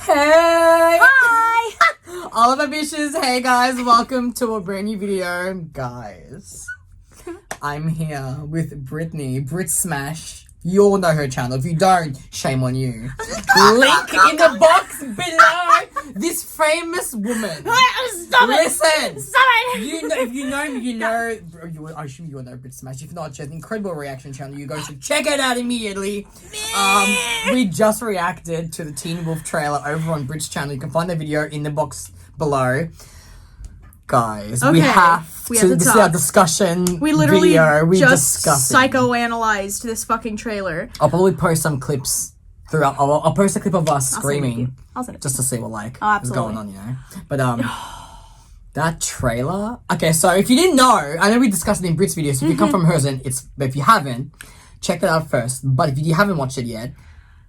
Hey! Hi! All of our bitches, hey guys, welcome to a brand new video. Guys, I'm here with Brittany, Britsmash. You all know her channel. If you don't, shame on you. Link in the box below. This famous woman. Stop Listen. Stop it! You know, if you know me, you know. I assume you all know Britsmash. If not, she has an incredible reaction channel. You guys should check it out immediately. We just reacted to the Teen Wolf trailer over on Brit's channel. You can find the video in the box below. Guys, okay. we have to this is our discussion We literally video. just psychoanalyzed this fucking trailer. I'll probably post some clips throughout. I'll post a clip of us screaming I'll send it just to see what is absolutely. going on, you know. But that trailer. Okay, so if you didn't know, I know we discussed it in Brit's video. So if you come from hers, and but if you haven't, check that out first. But if you haven't watched it yet,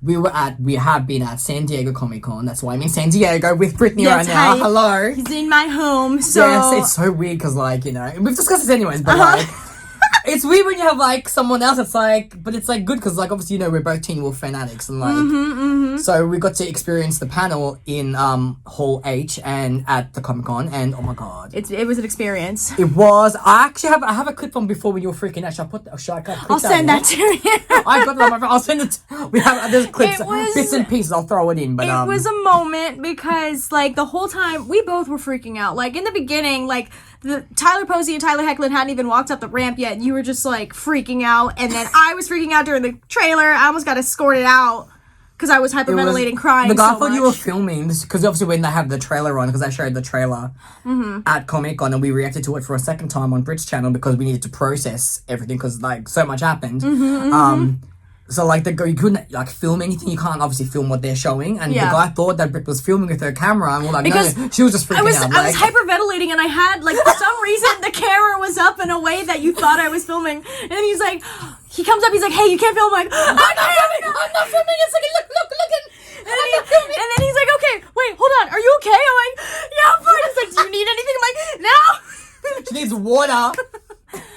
we have been at San Diego Comic-Con. That's why I'm in San Diego with Brittany right now. Hi. Hello. He's in my home, so... Yes, it's so weird because, you know, we've discussed this anyways, but, it's weird when you have, someone else. It's, but it's, good because, obviously, you know, we're both Teen Wolf fanatics and, so we got to experience the panel in, Hall H and at the Comic-Con and, oh my god. It was an experience. It was. I have a clip from before when you were freaking out. I'll send that to you. I got that. I'll send it. There's clips, bits and pieces. I'll throw it in. But it was a moment because, the whole time we both were freaking out. In the beginning, Tyler Posey and Tyler Hoechlin hadn't even walked up the ramp yet, and you were just freaking out. And then I was freaking out during the trailer. I almost got escorted out because I was hyperventilating, crying. The guy so thought much. you were filming this because obviously when they have the trailer on, because I showed the trailer at Comic Con and we reacted to it for a second time on Brit's channel because we needed to process everything because so much happened. So you couldn't film anything. You can't obviously film what they're showing. And the guy thought that Brit was filming with her camera, and we're because no, she was just freaking out. I was hyperventilating, and I had for some reason the camera was up in a way that you thought I was filming. And then he comes up, he's like, "Hey, you can't film." I'm like, I'm not filming. It's look. And then he's like, "Okay, wait, hold on. Are you okay?" I'm like, "Yeah, I'm fine." He's like, "Do you need anything?" I'm like, "No." She needs water.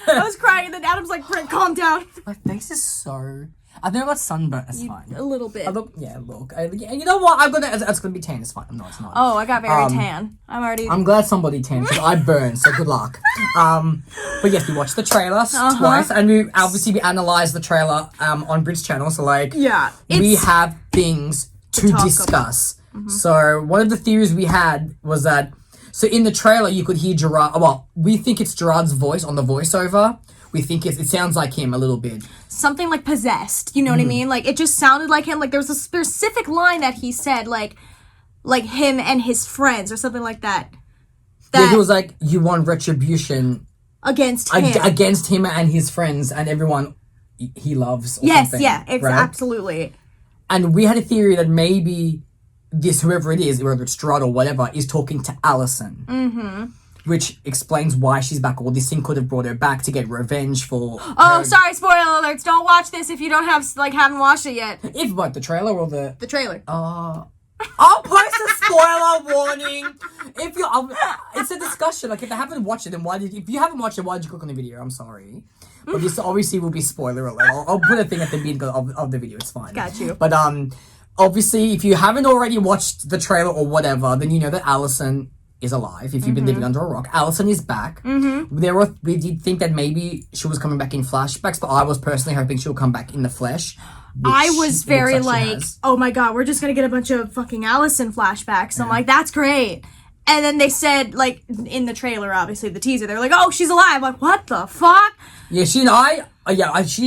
I was crying, and then Adam's like, "Brent, calm down." My face is so... I think I got sunburnt. It's fine. A little bit. You know what? It's gonna be tan. It's fine. No, it's not. Oh, I got very tan. I'm glad somebody tan because I burned. So good luck. But yes, we watched the trailer twice, and we analyzed the trailer on Brit's channel. So we have things to discuss. So one of the theories we had was that in the trailer you could hear Gerard. Well, we think it's Gerard's voice on the voiceover. We think it sounds like him a little bit. Something like possessed, you know what I mean? It just sounded like him. There was a specific line that he said, like him and his friends or something like that. Yeah, he was like, you want retribution. Against him. Against him and his friends and everyone he loves or something. Yes, yeah, absolutely. And we had a theory that maybe whoever it is, whether it's Gerard or whatever, is talking to Allison. Which explains why she's back. Or this thing could have brought her back to get revenge for... Oh, sorry, spoiler alerts. Don't watch this if you don't haven't watched it yet. If what, the trailer or the... The trailer. I'll post a spoiler warning. It's a discussion. If they haven't watched it, then if you haven't watched it, why did you click on the video? I'm sorry. But this obviously will be spoiler alert. I'll put a thing at the beginning of the video. It's fine. Got you. But obviously, if you haven't already watched the trailer or whatever, then you know that Allison is alive. If you've been living under a rock, Allison is back. We did think that maybe she was coming back in flashbacks, but I was personally hoping she'll come back in the flesh. I was very oh my god, we're just gonna get a bunch of fucking Allison flashbacks. So I'm like, that's great. And then they said, in the trailer, obviously the teaser, they're like, "Oh, she's alive." I'm like, what the fuck? Yeah, she didn't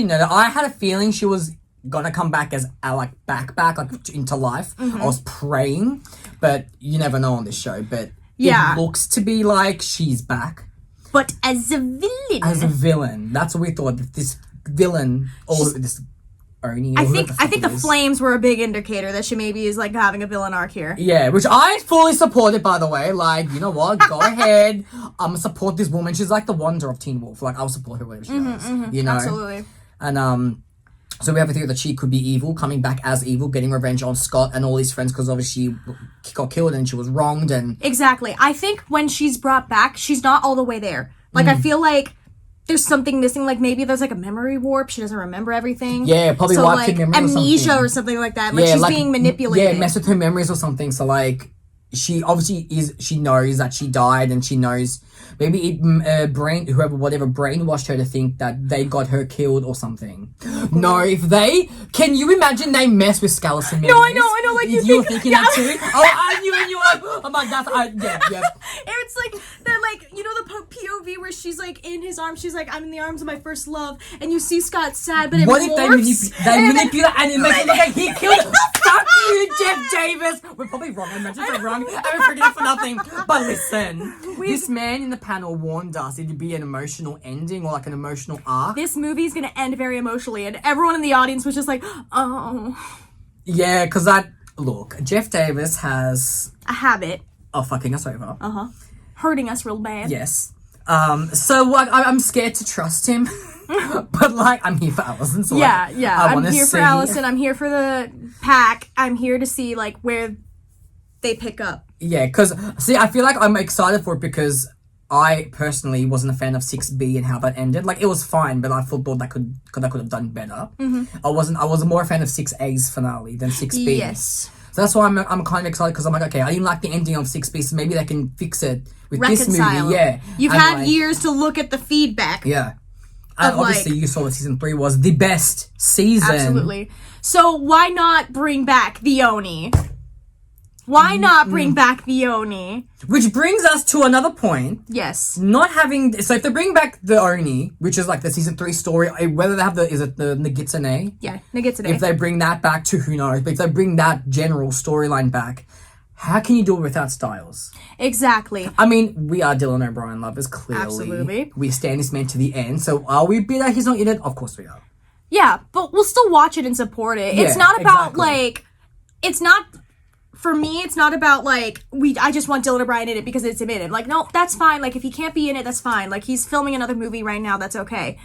know that. I had a feeling she was gonna come back as back into life. I was praying, but you never know on this show. But it looks to be like she's back. But as a villain. As a villain. That's what we thought. That this villain, or this Oni. I think the flames were a big indicator that she maybe is having a villain arc here. Yeah, which I fully supported, by the way. You know what? Go ahead. I'm gonna support this woman. She's the wonder of Teen Wolf. I'll support her whatever she does. You know? Absolutely. And so we have a theory that she could be evil, coming back as evil, getting revenge on Scott and all his friends because obviously she got killed and she was wronged. And exactly. I think when she's brought back, she's not all the way there. I feel like there's something missing. Like, maybe there's, like, a memory warp. She doesn't remember everything. Yeah, probably so, wiped like, her memory amnesia or something like that. Like, she's being manipulated. Yeah, mess with her memories or something. So, like, she obviously she knows that she died, and she knows maybe whatever brainwashed her to think that they got her killed or something. No, if they, can you imagine they mess with Scalison memories? No, I know, like, you were thinking that too? Oh, I knew, and you were like, oh my god, yeah. It's like, they're like, you know the POV where she's like in his arms, she's like, I'm in the arms of my first love, and you see Scott sad, but it what morphs, if they manipulate and it makes it look like he killed her? Fuck you, Jeff Davis! We're probably wrong, I imagine we're wrong, and we're freaking out for nothing. But listen, this man in the panel warned us it'd be an emotional ending or like an emotional arc. This movie's gonna end very emotionally, and everyone in the audience was just like, oh. Yeah, because look, Jeff Davis has a habit of fucking us over. Hurting us real bad. Yes. So like, I'm scared to trust him, but like, I'm here for Allison. So yeah, like, yeah. I'm here for Allison. I'm here for the pack. I'm here to see like where they pick up. Yeah, because see, I feel like I'm excited for it because I personally wasn't a fan of 6B and how that ended. Like, it was fine, but I thought that could have done better. I was more a fan of 6A's finale than 6B. Yes. So that's why I'm kind of excited, because I'm like, okay, I didn't like the ending of 6B, so maybe they can fix it with this movie. Yeah. You've had years to look at the feedback. Yeah. And obviously you saw that season 3 was the best season. Absolutely. So why not bring back the Oni? Why not bring back the Oni? Which brings us to another point. Yes. So if they bring back the Oni, which is like the season 3 story, whether they have the Nagitsune? Yeah, Nagitsune. If they bring that back to who knows, but if they bring that general storyline back, how can you do it without Stiles? Exactly. I mean, we are Dylan O'Brien lovers, clearly. Absolutely. We stand this man to the end, so are we bitter he's not in it? Of course we are. Yeah, but we'll still watch it and support it. Yeah, it's not about, exactly. For me, it's not about, like, I just want Dylan O'Brien in it because it's him in it. Like, no, that's fine. Like, if he can't be in it, that's fine. Like, he's filming another movie right now, that's okay.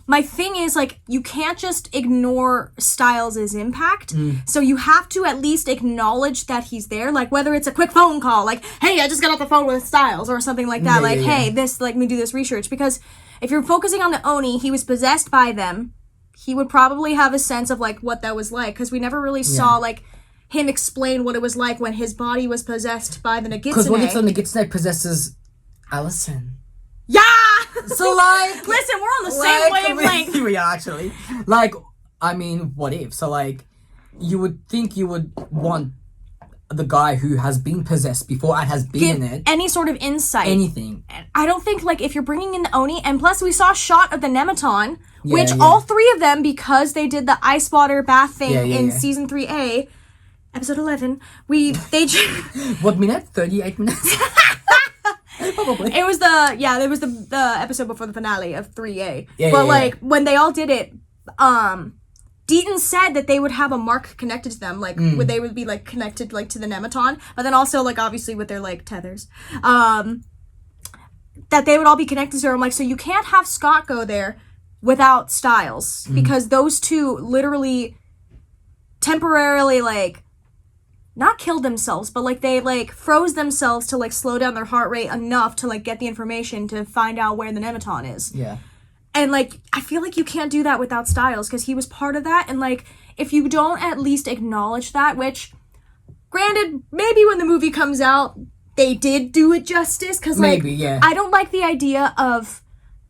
My thing is, like, you can't just ignore Stiles' impact. So you have to at least acknowledge that he's there. Like, whether it's a quick phone call, like, hey, I just got off the phone with Stiles, or something like that. Hey, this, like, me do this research. Because if you're focusing on the Oni, he was possessed by them. He would probably have a sense of, like, what that was like. Because we never really saw, like, him explain what it was like when his body was possessed by the Nagitsune. Because what if the Nagitsune possesses Allison? Yeah! So, like... Listen, we're on the same wavelength. We are, actually. Like, I mean, what if? So, like, you would think you would want the guy who has been possessed before and has been in it. Any sort of insight. Anything. I don't think, like, if you're bringing in the Oni, and plus we saw a shot of the Nematon, which all three of them, because they did the ice water bath thing in season 3A, episode 11, what minute? 38 minutes? Probably. It was the episode before the finale of 3A. When they all did it, Deaton said that they would have a mark connected to them, like, they would be, like, connected, like, to the Nematon, but then also, like, obviously with their, like, tethers, that they would all be connected to her. I'm like, so you can't have Scott go there without Stiles, because those two literally temporarily, like, not killed themselves, but, like, they, like, froze themselves to, like, slow down their heart rate enough to, like, get the information to find out where the Nematon is. Yeah. And, like, I feel like you can't do that without Stiles, because he was part of that, and, like, if you don't at least acknowledge that, which, granted, maybe when the movie comes out, they did do it justice, because, like, I don't like the idea of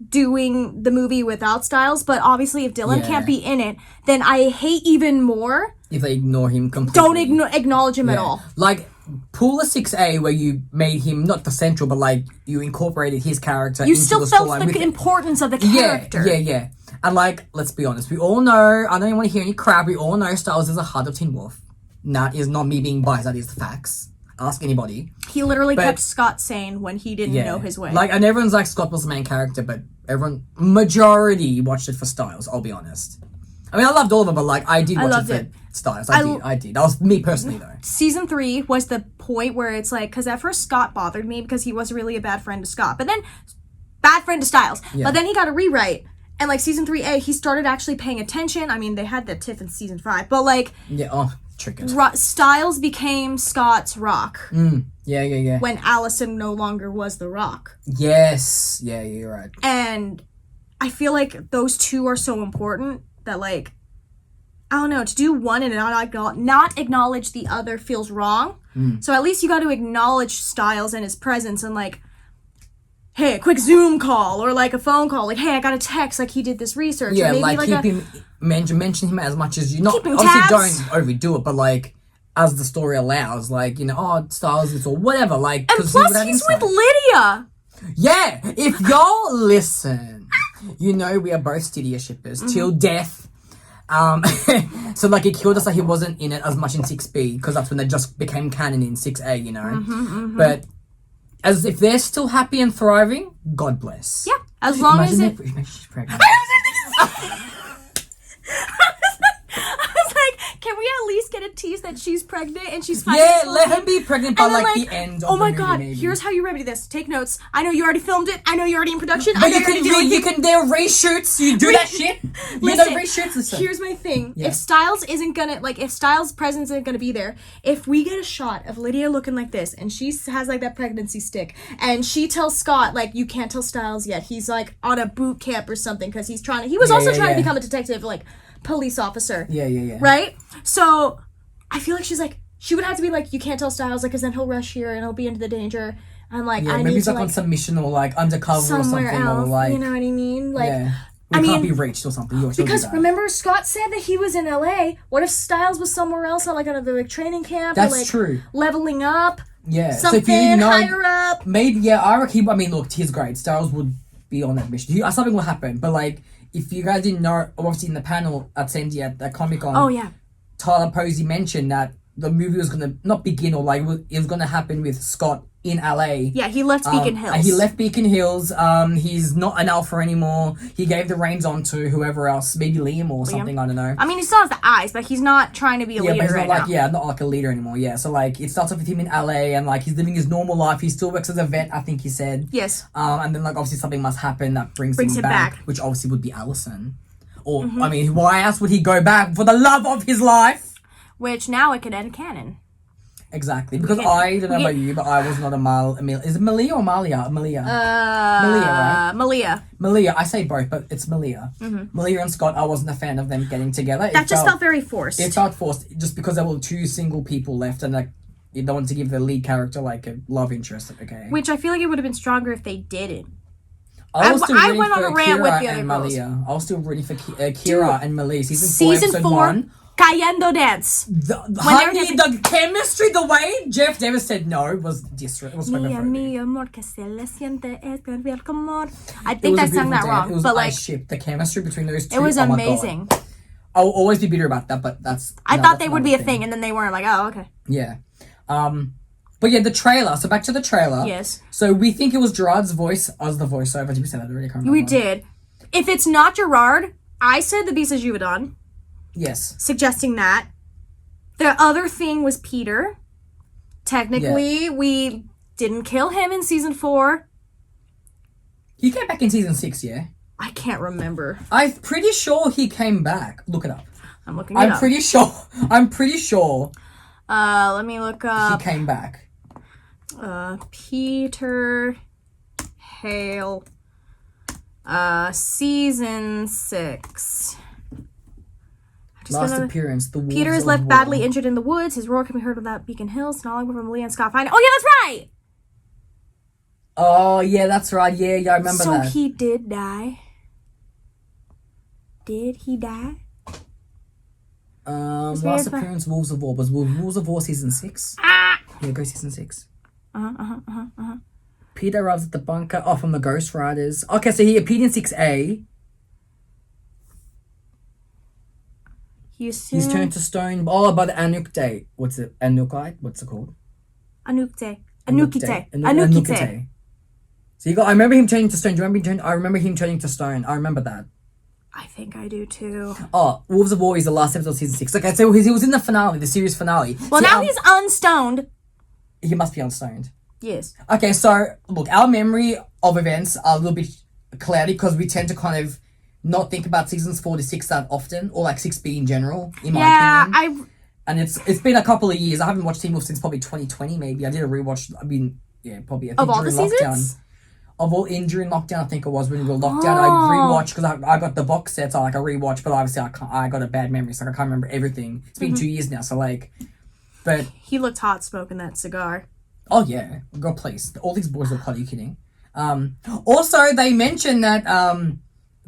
doing the movie without Stiles, but obviously if Dylan can't be in it, then I hate even more if they ignore him completely. Don't acknowledge him at all. Like, pull a 6A where you made him not the central, but, like, you incorporated his character into the storyline. You still felt the importance of the character. Yeah. And, like, let's be honest, we all know, I don't even want to hear any crap, we all know Stiles is a heart of Teen Wolf. That is not me being biased, that is the facts. Ask anybody. He literally kept Scott sane when he didn't know his way. Like, and everyone's like, Scott was the main character, but majority watched it for Stiles, I'll be honest. I mean, I loved all of them, but, like, I did watch it for Stiles. I did. That was me personally, though. Season 3 was the point where it's like, because at first Scott bothered me because he was really a bad friend to Scott, but then, bad friend to Stiles. Yeah. But then he got a rewrite, and, like, season 3A, he started actually paying attention. I mean, they had the tiff in season 5, but, like... Yeah, triggered. Stiles became Scott's rock. Yeah. When Allison no longer was the rock. Yes. Yeah, you're right. And I feel like those two are so important that, like, I don't know, to do one and not acknowledge the other feels wrong. So at least you got to acknowledge Stiles and his presence and, like, hey, a quick Zoom call or, like, a phone call. Like, hey, I got a text, like, he did this research. Yeah, or maybe, like keep him, mention him as much as you. Not obviously tabs. Don't overdo it, but, like, as the story allows, like, you know, oh, Stiles this or whatever. Like, and plus he's with Lydia. Yeah, if y'all listen, you know we are both Stydia shippers till death. So, like, it killed us that he wasn't in it as much in 6B, because that's when they just became canon in 6A, you know? But as if they're still happy and thriving, God bless. Yeah, as long as it... Imagine she's pregnant. I was like, can we at least get a tease that she's pregnant and she's fine? Yeah, let her be pregnant by, like, the end of oh my the movie, god, maybe. Here's how you remedy this. Take notes. I know you already filmed it. I know you're already in production. But you can, there are reshoots. You do that shit. You know reshoots and stuff. Here's my thing. Yeah. If Stiles isn't gonna, like, if Stiles' presence isn't gonna be there, if we get a shot of Lydia looking like this and she has, like, that pregnancy stick and she tells Scott, like, you can't tell Stiles yet. He's, like, on a boot camp or something because he's trying to, he was also trying to become a detective, like, police officer. Yeah. Right? So, I feel like she's like, she would have to be like, you can't tell Stiles, like, because then he'll rush here and he'll be into the danger. And, like, I maybe need he's, to, like, on some mission or, like, undercover somewhere or something. else, or, like, you know what I mean? Like, yeah. I can't mean, be reached or something. Because remember, Scott said that he was in LA. What if Stiles was somewhere else, like another, like, training camp? That's or, like, true. Leveling up. Yeah. Something so if you know, higher up. Maybe, yeah, I reckon, I mean, look, he's great. Stiles would be on that mission. Something will happen. But, like, if you guys didn't know, obviously in the panel at Sandy at Comic-Con. Oh, yeah. Tyler Posey mentioned that the movie was going to not begin or, like, it was going to happen with Scott in LA. Yeah, he left Beacon Hills. He left Beacon Hills. He's not an alpha anymore. He gave the reins on to whoever else, maybe Liam or something, I don't know. I mean, he still has the eyes, but he's not trying to be a leader but he's not right now. not like a leader anymore, yeah. So, like, it starts off with him in LA and, like, he's living his normal life. He still works as a vet, I think he said. Yes. And then, like, obviously something must happen that brings him back, which obviously would be Allison. Or, I mean, why else would he go back for the love of his life? Which now it could end canon. Exactly, because I don't know about you, but I was not a is it Malia or Malia? Malia. Malia, right? Malia. I say both, but it's Malia. Malia and Scott, I wasn't a fan of them getting together. That just felt very forced. It felt forced just because there were two single people left, and, like, you don't want to give the lead character, like, a love interest. Okay. Which I feel like it would have been stronger if they didn't. I went on a rant with the other girls. Malia. I was still rooting for Kira and Malia. Season 4, episode 1. Cayendo dance. The chemistry, the way Jeff Davis said no was Mi amor que se le siente es ver como. I think I sang that wrong. It was but, like, the chemistry between those two. It was amazing. I'll always be bitter about that, but that's. I thought they would be a thing, and then they weren't. Like, oh, okay. Yeah. But yeah, the trailer. So back to the trailer. Yes. So we think it was Gerard's voice as the voiceover. Did we say that already? I can't remember. We did. If it's not Gerard, I said the Beast of Juvedon. Yes. Suggesting that. The other thing was Peter. Technically, we didn't kill him in season 4. He came back in season 6, yeah? I can't remember. I'm pretty sure he came back. Look it up. I'm looking it up. I'm pretty sure. Let me look up. He came back. Peter Hale. Season 6. Last appearance, the Wolves Peter is left badly injured in the woods. His roar can be heard without Beacon Hills. Not long from Lee and Scott find. Oh yeah, that's right. Oh yeah, that's right. Yeah, I remember that. So he did die. Did he die? Last appearance, Wolves of War. Was Wolves of War season 6? Yeah, go season 6. Peter arrives at the bunker. Oh, from the Ghost Riders. Okay, so he appeared in 6A. He's turned to stone. Oh, by the Anukte. What's it? Anukite? What's it called? Anukite. So I remember him turning to stone. Do you remember him I remember him turning to stone. I remember that. I think I do too. Oh, Wolves of War is the last episode of season 6. Okay, so he was in the finale, the series finale. Well, now he's unstoned. He must be unstoned. Yes. Okay, so look, our memory of events are a little bit cloudy because we tend to kind of not think about seasons 4 to 6 that often, or like 6B in general, in my opinion. And it's been a couple of years. I haven't watched Teen Wolf since probably 2020, maybe. I did a rewatch. I mean, yeah, probably. I think of all the during lockdown. Seasons? of all during lockdown, I think it was when we were locked down. I rewatched because I got the box sets. I rewatched, but obviously I got a bad memory, so I can't remember everything. It's been 2 years now, so but he looked hot smoking that cigar. Oh yeah, God please, all these boys look hot. Are you kidding? Also, they mentioned that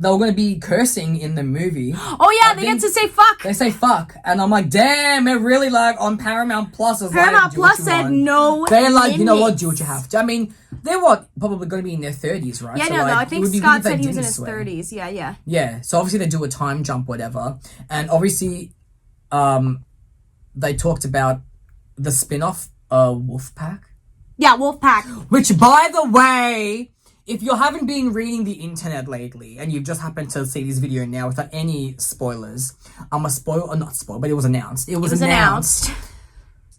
they were going to be cursing in the movie. Oh yeah, they get to say fuck. They say fuck, and I'm like, damn, it really on Paramount Plus. Paramount Plus said no. They're like, you know what, do what you have to. I mean, they're probably going to be in their 30s, right? Yeah, so no, I think Scott said he was in his swear. 30s. Yeah. Yeah, so obviously they do a time jump, whatever, and obviously, they talked about the spin-off, Wolfpack. Yeah, Wolfpack. Which, by the way, if you haven't been reading the internet lately and you've just happened to see this video now without any spoilers, I'm a spoil or not spoil, but it was announced. It was announced.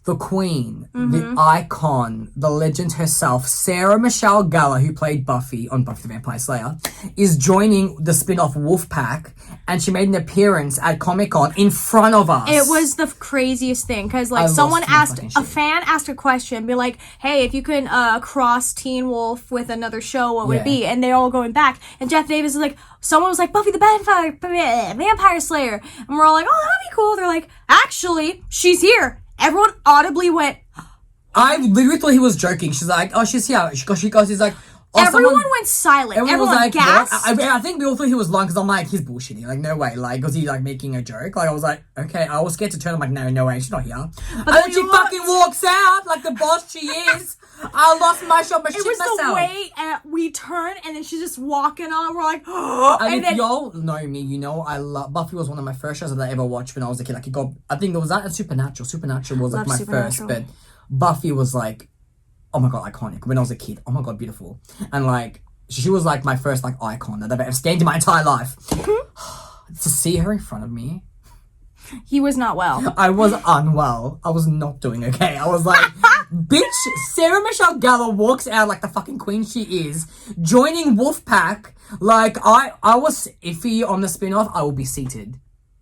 The Queen, the icon, the legend herself, Sarah Michelle Gellar, who played Buffy on Buffy the Vampire Slayer, is joining the spin-off Wolfpack, and she made an appearance at Comic-Con in front of us. It was the craziest thing, because a fan asked a question, be like, hey, if you can cross Teen Wolf with another show, what would it be? And they're all going back, and Jeff Davis is like, someone was like, Buffy the Vampire Slayer, and we're all like, oh, that'd be cool. They're like, actually, she's here. Everyone audibly went... I literally thought he was joking. She's like, oh, she's here. He's like... Oh, everyone went silent. Everyone was like, gasped. I think we all thought he was lying because I'm like, he's bullshitting. Like, no way. Like, was he like making a joke? Like, I was like, okay. I was scared to turn. I'm like, no way. She's not here. But then she fucking walks out like the boss she is. I lost my shot, but shit myself. It was the way we turn and then she's just walking on. We're like, and if y'all know me, you know I love Buffy. Was one of my first shows that I ever watched when I was a kid. Like, I think there was that and Supernatural. Supernatural was like my first, but Buffy was like, oh my god, iconic. When I was a kid, oh my god, beautiful. And like, she was like my first like icon that I've ever scanned in my entire life. To see her in front of me. He was not well. I was unwell. I was not doing okay. I was like, bitch, Sarah Michelle Gellar walks out like the fucking queen she is, joining Wolfpack. Like, I was iffy on the spin-off. I will be seated.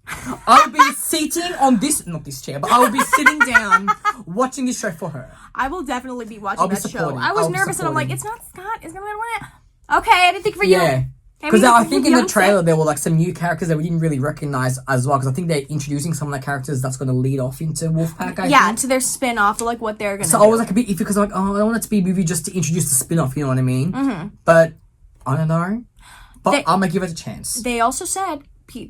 I will be sitting on not this chair, but I will be sitting down watching this show for her. I will definitely be watching that show. I was nervous and I'm like, it's not Scott. It's going to win it. Okay, I didn't think for you. Yeah. Because I think in the trailer there were like some new characters that we didn't really recognize as well. Because I think they're introducing some of the characters that's going to lead off into Wolfpack. I think. To their spin-off, or like what they're going to do. So I was like a bit iffy because I'm like, I don't want it to be a movie just to introduce the spin-off, you know what I mean? Mm-hmm. But I don't know. But I'm going to give it a chance. They also said,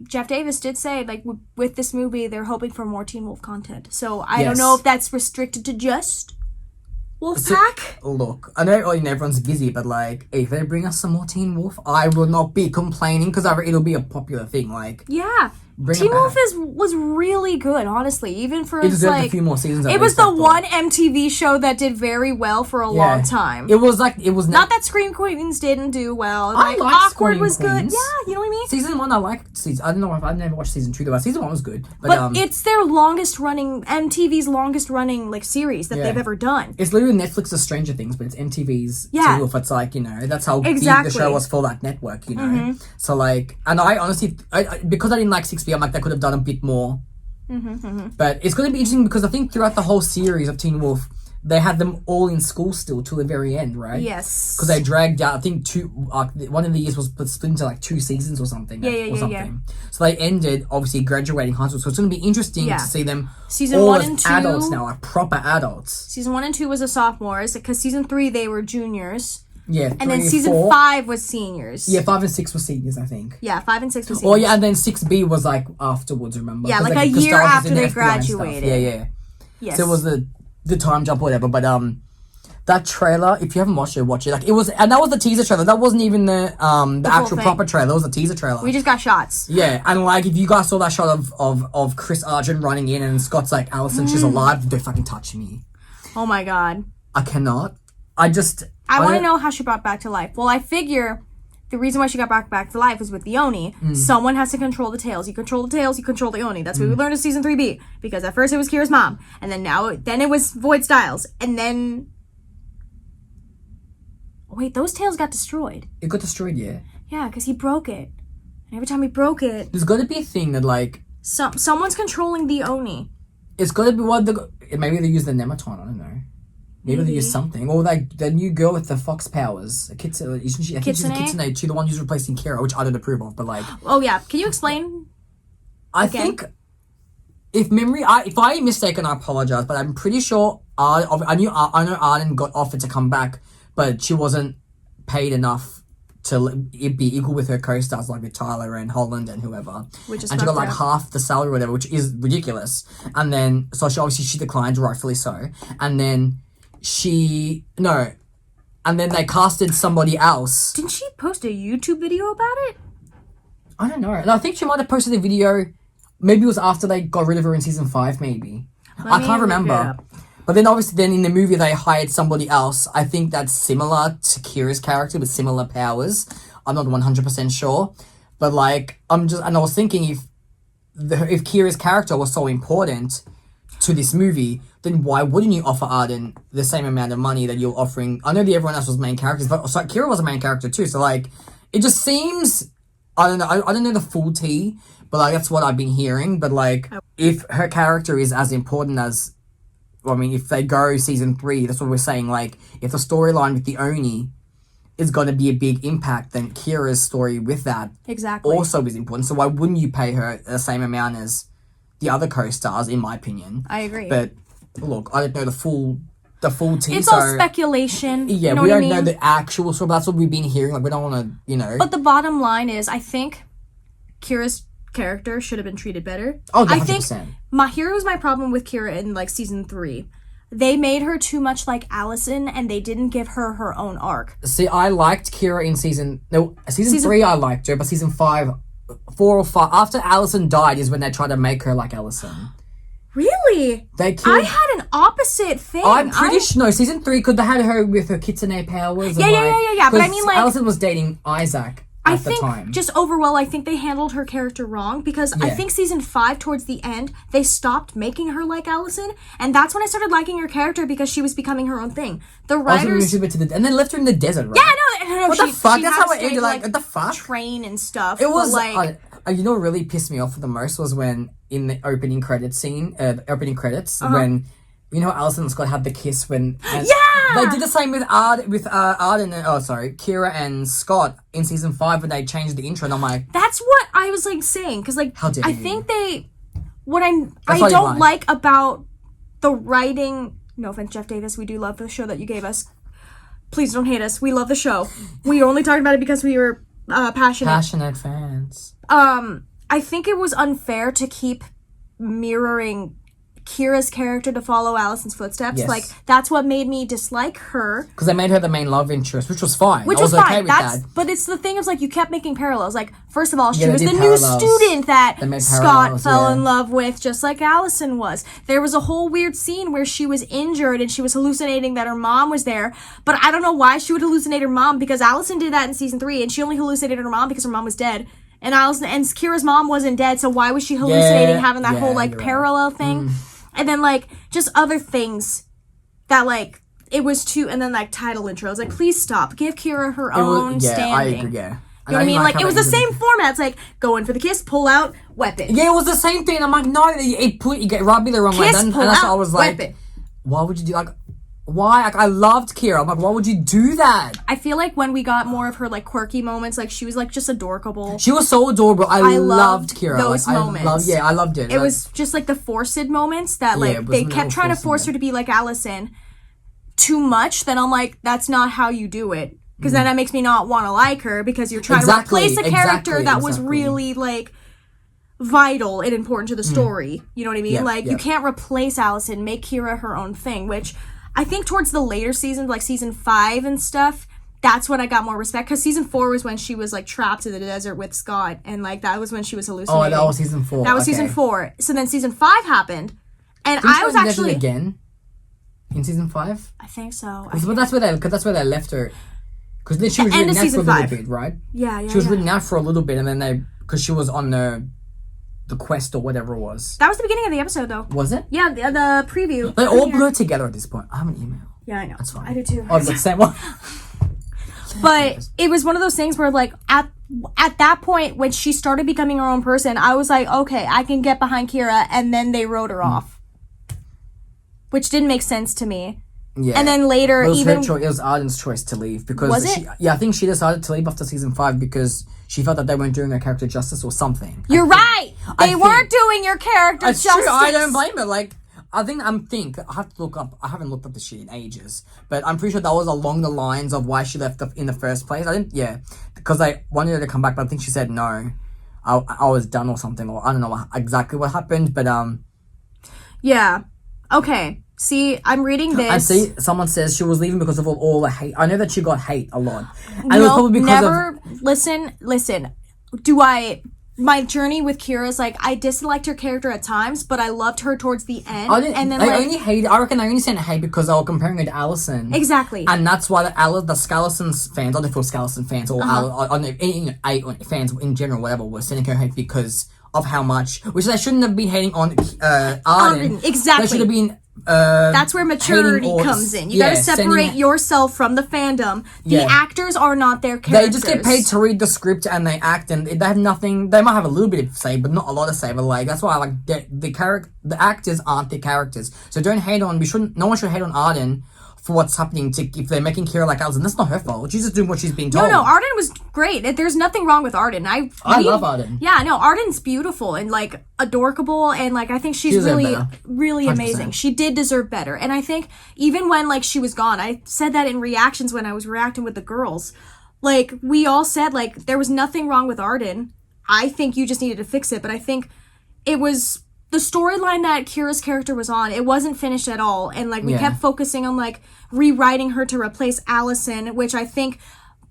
Jeff Davis did say, like, with this movie, they're hoping for more Teen Wolf content. So I don't know if that's restricted to just Wolfpack. So, look, I know everyone's busy, but like, if they bring us some more Teen Wolf, I will not be complaining because it'll be a popular thing. Like, yeah, Teen Wolf was really good, honestly. Even for it deserved a few more seasons. It was the one MTV show that did very well for a long time. It was not that Scream Queens didn't do well. I like Awkward Scream was Queens. good. Yeah, you know what I mean. Season 1, I liked. I don't know if I've never watched season 2 though. Season 1 was good, but it's their MTV's longest running like series that they've ever done. It's literally Netflix's Stranger Things, but it's MTV's Teen Wolf. It's like, that's how big the show was for that network, So like, and I honestly, because I didn't like 6B, I'm like, they could have done a bit more. But it's going to be interesting because I think throughout the whole series of Teen Wolf, they had them all in school still till the very end, right? Yes. Because they dragged out, I think one of the years was split into like 2 seasons or something. Yeah. So they ended obviously graduating high school. So it's going to be interesting to see them season all 1 as and 2 adults now, like proper adults. Season 1 and 2 was the sophomores because season 3 they were juniors. Yeah, and then season 5 was seniors. Yeah, 5 and 6 were seniors, I think. Yeah, 5 and 6 were seniors. Oh yeah, and then 6B was like afterwards, remember? Yeah, like a year after they graduated. Yeah. Yes. So it was the time jump or whatever, but that trailer, if you haven't watched it, watch it. Like, it was, and that was the teaser trailer. That wasn't even the actual proper trailer. It was a teaser trailer. We just got shots. Yeah, and like, if you guys saw that shot of Chris Argent running in and Scott's like, Allison, she's alive, don't fucking touch me. Oh my god. I cannot. I want to know how she brought back to life. Well, I figure the reason why she got back to life is with the Oni. Someone has to control the tails. You control the tails, you control the Oni. That's what we learned in season 3B. Because at first it was Kira's mom, and then then it was Void Stiles, and then wait, those tails got destroyed. It got destroyed, yeah. Yeah, because he broke it, and every time he broke it, there's got to be a thing that like someone's controlling the Oni. It's got to be maybe they use the Nematon. I don't know. Maybe they use something. Or the new girl with the fox powers. Isn't she? I think she's a Kitsune. She's the one who's replacing Kira, which I don't approve of, but like... Oh, yeah. Can you explain? I think... If I'm mistaken, I apologize, but I'm pretty sure... I know Arden got offered to come back, but she wasn't paid enough to be equal with her co-stars like with Tyler and Holland and whoever. And she got like half the salary or whatever, which is ridiculous. And then... So she declined, rightfully so. And then... And then they casted somebody else. Didn't she post a YouTube video about it? I don't know. No, I think she might have posted a video. Maybe it was after they got rid of her in season 5, maybe. I can't remember. But then obviously in the movie they hired somebody else. I think that's similar to Kira's character with similar powers. I'm not 100% sure. But like, I was thinking if Kira's character was so important to this movie, then why wouldn't you offer Arden the same amount of money that you're offering? I know that everyone else was main characters, but Kira was a main character too. So like, it just seems, I don't know. I don't know the full tea, but like that's what I've been hearing. But like, if her character is as important as, well, I mean, if they go season 3, that's what we're saying. Like, if the storyline with the Oni is going to be a big impact, then Kira's story with that also is important. So why wouldn't you pay her the same amount as the other co-stars, in my opinion? I agree. But look, I don't know the full tea. It's all speculation. Yeah, you know we don't know the actual story, but that's what we've been hearing. Like, we don't want to, But the bottom line is, I think Kira's character should have been treated better. Oh, 100%. I think here's my problem with Kira in like season 3. They made her too much like Allison, and they didn't give her her own arc. See, I liked Kira in season 3. I liked her, but season 5. 4 or 5 after Allison died is when they tried to make her like Allison. Really? I had an opposite thing. I'm pretty sure. No, season 3 could they had her with her kitsune powers. Yeah. But I mean, like, Allison was dating Isaac at the time. Just overall, I think they handled her character wrong because I think season 5 towards the end they stopped making her like Allison, and that's when I started liking her character because she was becoming her own thing. The writers and then left her in the desert, right? Yeah, no. What the fuck? That's how it ended. Like, what the fuck? Train and stuff. It was like. You know what really pissed me off the most was when in the opening credits scene, when you know Allison and Scott had the kiss when they did the same with Kira and Scott in season 5 when they changed the intro, and I'm like, that's what I was like saying because like how dare I think I don't like about the writing. No offense, Jeff Davis, we do love the show that you gave us. Please don't hate us. We love the show. We only talked about it because we were passionate fans. I think it was unfair to keep mirroring Kira's character to follow Allison's footsteps. Yes. Like, that's what made me dislike her. Because they made her the main love interest, which was fine. Which was fine. Okay with that. But it's the thing of, like, you kept making parallels. Like, first of all, she was the new student that Scott fell in love with, just like Allison was. There was a whole weird scene where she was injured and she was hallucinating that her mom was there. But I don't know why she would hallucinate her mom, because Allison did that in season 3, and she only hallucinated her mom because her mom was dead. And Kira's mom wasn't dead, so why was she hallucinating, having that whole, like, parallel thing? And then, like, just other things that, like, it was too... And then, like, title intros. Like, please stop. Give Kira her own standing. I agree, You know what I mean? Like, it was the same format. It's like, go in for the kiss, pull out, weapon. Yeah, it was the same thing. I'm like, no, you get rubbed me the wrong way. Kiss, pull out, I was like, weapon. Why would you do... Like, why? Like, I loved Kira. I'm like, why would you do that? I feel like when we got more of her, like, quirky moments, like, she was, like, just adorable. She was so adorable. I loved Kira. Those moments. I loved it. It was just, like, the forced moments that, like, they kept trying to force her to be like Allison too much. Then I'm like, that's not how you do it. Because then that makes me not want to like her, because you're trying to replace a character that was really, like, vital and important to the story. You know what I mean? You can't replace Allison. Make Kira her own thing, which... I think towards the later seasons, like season 5 and stuff, that's when I got more respect. Because season 4 was when she was, like, trapped in the desert with Scott. And, like, that was when she was hallucinating. Oh, that was season 4. That was season 4. So then season 5 happened. And I was actually... again? In season 5? I think so. But that's where they left her. Because then she was written out for a little bit, right? Yeah. She was written out for a little bit, and then because she was on the quest or whatever it was. That was the beginning of the episode, though. Was it? Yeah, the preview. They all blur together at this point. I have an email. Yeah, I know. That's fine. I do too. Oh, it's the same one. But it was one of those things where, like, at that point, when she started becoming her own person, I was like, okay, I can get behind Kira, and then they wrote her off. Which didn't make sense to me. Yeah. And then later, it was Arden's choice to leave because I think she decided to leave after season 5 because she felt that they weren't doing their character justice or something. You're right. They weren't doing your character justice. True. I don't blame her. Like, I have to look up. I haven't looked up the shit in ages, but I'm pretty sure that was along the lines of why she left in the first place. Because I wanted her to come back, but I think she said no. I was done or something, or I don't know exactly what happened, but yeah. Okay. See, I'm reading this. I see someone says she was leaving because of all the hate. I know that she got hate a lot. And it was probably because Listen. My journey with Kira is like, I disliked her character at times, but I loved her towards the end. I reckon I only sent hate because I was comparing her to Allison. Exactly. And that's why the Scallisons fans, I don't know if it was Scallison fans or fans in general, whatever, were sending her hate because of how much, which they shouldn't have been hating on Arden. Exactly. They should have been that's where maturity comes in. You gotta separate yourself from the fandom. The actors are not their characters. They just get paid to read the script and they act, and they have nothing. They might have a little bit of say, but not a lot of say. But like that's why I like the actors aren't the characters. So don't hate on. No one should hate on Arden for what's happening if they're making Kira like Allison. That's not her fault. She's just doing what she's being told. No, Arden was great. There's nothing wrong with Arden. I love Arden. Yeah, no, Arden's beautiful and like adorable, and like I think she's really amazing. 100%. She did deserve better. And I think even when like she was gone, I said that in reactions when I was reacting with the girls. Like we all said like there was nothing wrong with Arden. I think you just needed to fix it, but I think it was the storyline that Kira's character was on, it wasn't finished at all. And like we kept focusing on like rewriting her to replace Allison, which I think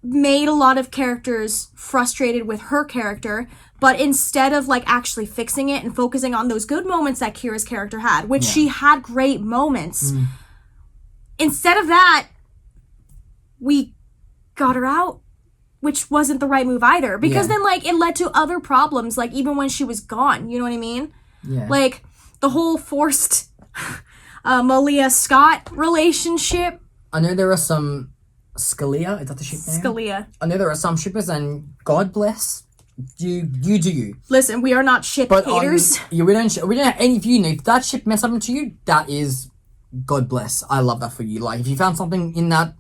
made a lot of characters frustrated with her character. But instead of like actually fixing it and focusing on those good moments that Kira's character had, which she had great moments, instead of that, we got her out, which wasn't the right move either. Because then like it led to other problems, like even when she was gone, you know what I mean? Yeah. Like, the whole forced Malia-Scott relationship. I know there are some... Scalia? Is that the ship name? Scalia. I know there are some shippers, and God bless. You do you. Listen, we are not ship haters. We don't... And if that ship meant something to you, that is... God bless. I love that for you. Like, if you found something in that...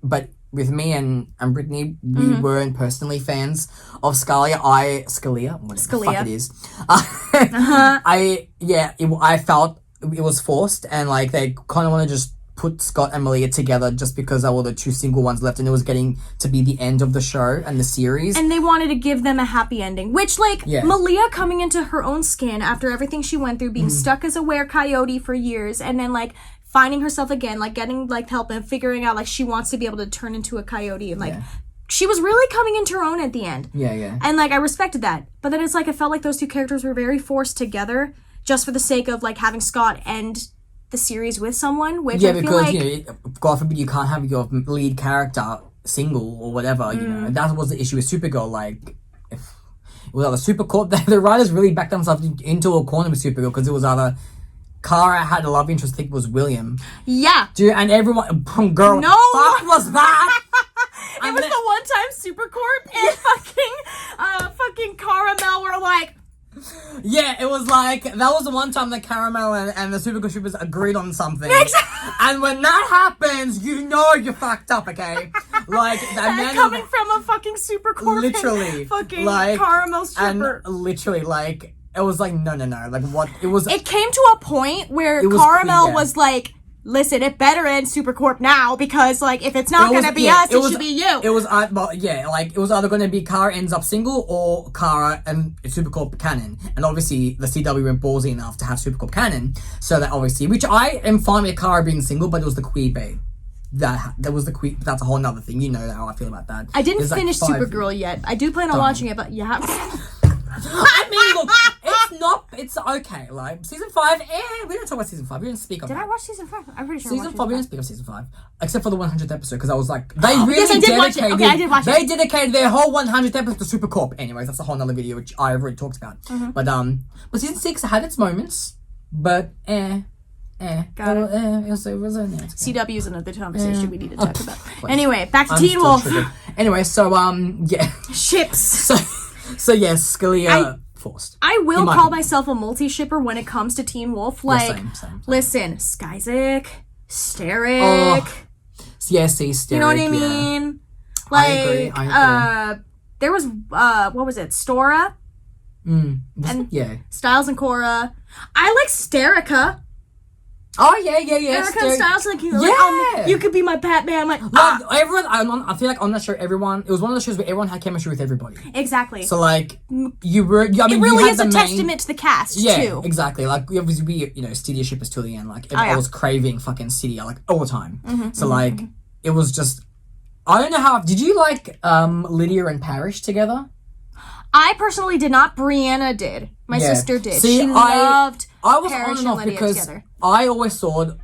But... With me and Brittany, we weren't personally fans of Scalia. Scalia, whatever the fuck it is. I felt it was forced, and like they kind of want to just put Scott and Malia together just because they were the two single ones left, and it was getting to be the end of the show and the series. And they wanted to give them a happy ending, which like Malia coming into her own skin after everything she went through, being stuck as a were-coyote for years, and then like finding herself again, like getting like help and figuring out like she wants to be able to turn into a coyote, and like she was really coming into her own at the end. Yeah. And like I respected that. But then it's like I felt like those two characters were very forced together just for the sake of like having Scott end the series with someone, which I feel like... you know, God forbid you can't have your lead character single or whatever, you know. That was the issue with Supergirl, like... Well, the Supercorp, the writers really backed themselves into a corner with Supergirl because it was either... Kara had a love interest, I think it was William. Yeah. Dude, and everyone... Girl, no! What the fuck was that? It was the one time Supercorp and fucking Caramel were like... Yeah, it was like, that was the one time that Caramel and the Supergirl Troopers agreed on something. Exactly. And when that happens, you know you're fucked up, okay? Like, that coming from a fucking Supercorp literally, fucking like, Caramel Super. And literally, like, it was like, no. Like, what? It came to a point where Caramel was like, listen, it better end Supercorp now because, like, if it's not gonna be us, it should be you. It was, it was either gonna be Kara ends up single or Kara and Supercorp canon. And obviously, the CW went ballsy enough to have Supercorp canon. So that obviously, which I am fine with Kara being single, but it was the queer bait. That was the queer. That's a whole nother thing. You know how I feel about that. I didn't finish Supergirl yet. I do plan on watching it, but yeah. I mean, look, it's okay. Like, season 5, we don't talk about season 5. We didn't speak on Did that. I watch season 5? I'm pretty sure Season 5, we didn't speak of season 5. Except for the 100th episode, because I was like, they really yes, I did watch it. Okay, I did watch it. They dedicated their whole 100th episode to Supercorp. Anyways, that's a whole nother video, which I already talked about. But season 6 had its moments, but Got it. It was CW is another conversation we need to talk about. Anyway, back to Teen Wolf. Anyway, so, Ships. So yes, Scalia... forced. I will call myself a multi-shipper when it comes to Teen Wolf. Like, same. listen, Skyzik, Steric. Yeah, see, Steric. You know what I mean? I agree. There was what was it? Stora. And Stiles and Cora. I like Sterica. Oh yeah. Erica and Stiles like you could be my Batman. I'm like everyone. I feel like on that show, everyone. It was one of the shows where everyone had chemistry with everybody. Exactly. So like you were. I mean, it really you had is a testament to the cast too. Exactly. Like obviously we Stydia shippers till the end. Like I was craving fucking Stydia like all the time. It was just. I don't know how. Did you like Lydia and Parrish together? I personally did not. Brianna did. My sister did. See, she loved I was Parrish on and off and Lydia because together. I always thought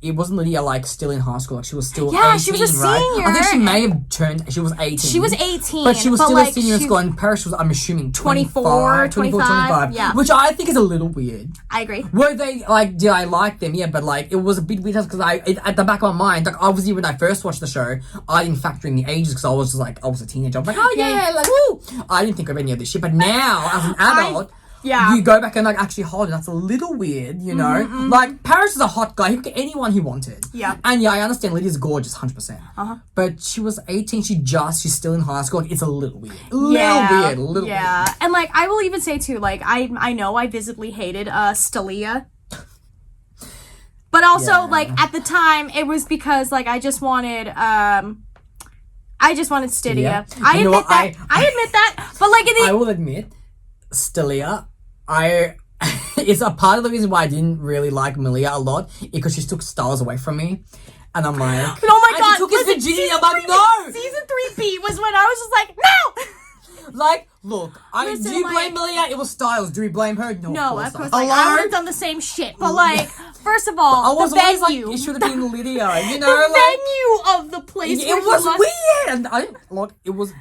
it wasn't Lydia like still in high school. Like she was still 18, she was a senior. Right? I think she may have turned. She was 18. She was 18, but she was still a senior in school. And Parrish was, I'm assuming, 25. Yeah, which I think is a little weird. I agree. Were they like? Did I like them? Yeah, but like it was a bit weird because at the back of my mind, like obviously when I first watched the show, I didn't factor in the ages because I was just like I was a teenager. I'm like, oh yeah, like woo. I didn't think of any of this shit. But now as an adult. You go back and like actually hold it. That's a little weird, you know. Like Parrish is a hot guy. He could get anyone he wanted. Yeah. And I understand Lydia's gorgeous, 100%. But she was 18. She's still in high school. Like, it's a little weird. A little weird. And like I will even say too, like I know I visibly hated Stalia. But also like at the time it was because like I just wanted Stydia. I admit that. But like I will admit, Stalia. It's a part of the reason why I didn't really like Malia a lot because she took Stiles away from me, and I'm like, oh my god, she took his virginity. I'm like, no. Season 3B was when I was just like, no. Like, look, do you blame Malia? It was Stiles. Do we blame her? No, of course. Like, I would have done the same shit, but like, first of all, the venue. Like, it should have been Lydia. You know, the venue of the place. It was weird. And I didn't look. It was.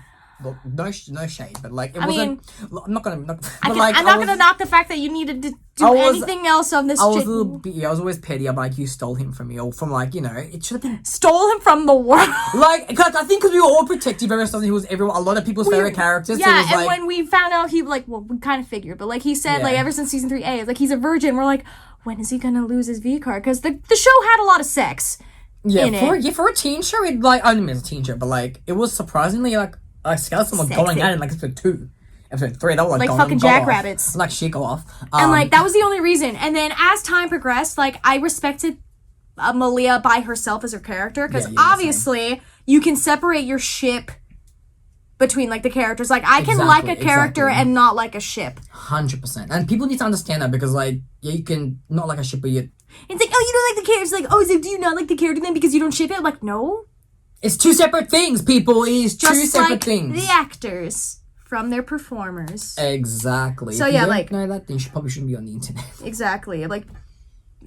Look, no shade, but like it wasn't. I'm not gonna. I'm not gonna knock the fact that you needed to do anything else on this. I was a little bit. I was always petty. I'm like, you stole him from me, or from like it should have been stole him from the world. Like, cause I think because we were all protective of something. He was a lot of people's favorite characters. Yeah, so and when we found out, we kind of figured, but like he said, like ever since season 3A, it's like he's a virgin. We're like, when is he gonna lose his V card? Because the show had a lot of sex. For a teen show, it like I didn't mean it's a teen show, but like it was surprisingly like. Skeleton was going at it in like episode 2. Episode 3, that was like fucking jackrabbits. Like shit go off. And like that was the only reason. And then as time progressed, like I respected Malia by herself as her character because obviously you can separate your ship between like the characters. Like I can like a character and not like a ship. 100%. And people need to understand that because like you can not like a ship, but you. It's like, oh, you don't like the character. It's like, oh, so do you not like the character then because you don't ship it? I'm like, no. It's two separate things, people. It is two separate things. The actors from their performers. Exactly. So if you don't know that, then you probably shouldn't be on the internet. Exactly. Like,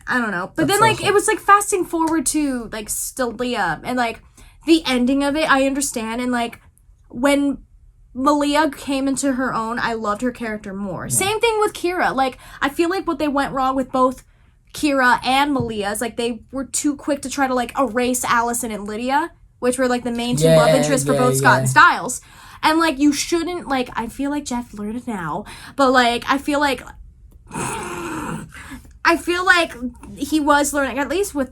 I don't know. But then, like, it was like fasting forward to like Stalia and like the ending of it. I understand, and like when Malia came into her own, I loved her character more. Yeah. Same thing with Kira. Like, I feel like what they went wrong with both Kira and Malia is like they were too quick to try to like erase Allison and Lydia, which were like the main two love interests for both Scott and Stiles. And like you shouldn't like I feel like Jeff learned it now, but like I feel like he was learning at least with